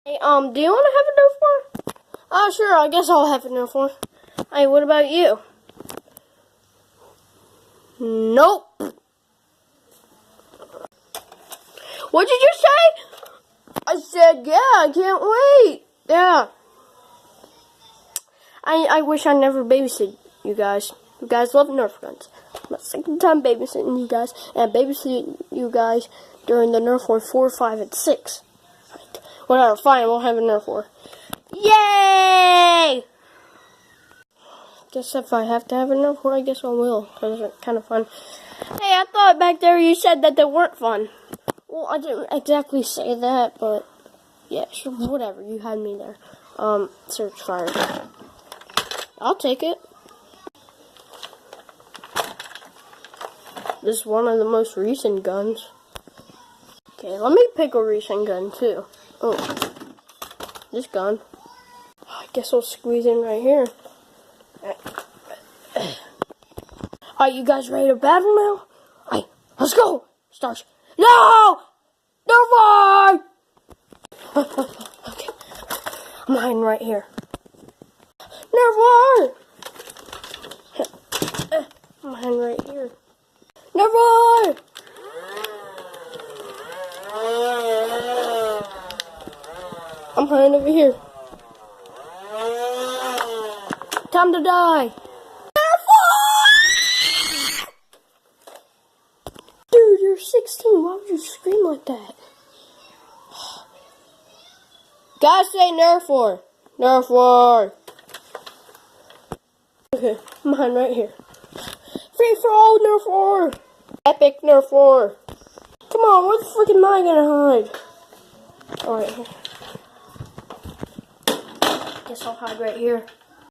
Hey, do you want to have a Nerf War? Oh, sure, I guess I'll have a Nerf War. Hey, what about you? Nope. What did you say? I said, yeah, I can't wait. Yeah. I wish I never babysit you guys. You guys love Nerf guns. My second time babysitting you guys, and I babysit you guys during the Nerf War 4, 5, and 6. Right. Whatever, fine, we'll have a Nerf War. Yay! Guess if I have to have a Nerf War, I guess I will, because it's kind of fun. Hey, I thought back there you said that they weren't fun. Well, I didn't exactly say that, but yeah, sure, whatever, you had me there. Search fire. I'll take it. This is one of the most recent guns. Okay, let me pick a recent gun too. Oh, this gun. I guess I'll squeeze in right here. Alright, you guys ready to battle now? Alright, let's go! Stars. No! No more! Okay, I'm hiding right here. Nerf War! I'm hiding right here. Nerf War! I'm hiding over here. Time to die. Nerf War! Dude, you're 16. Why would you scream like that? Gotta say Nerf War. Nerf War. Okay, I'm hiding right here. Free for all Nerf War. Epic Nerf War. Come on, where the freaking am I gonna hide? Alright. Guess I'll hide right here.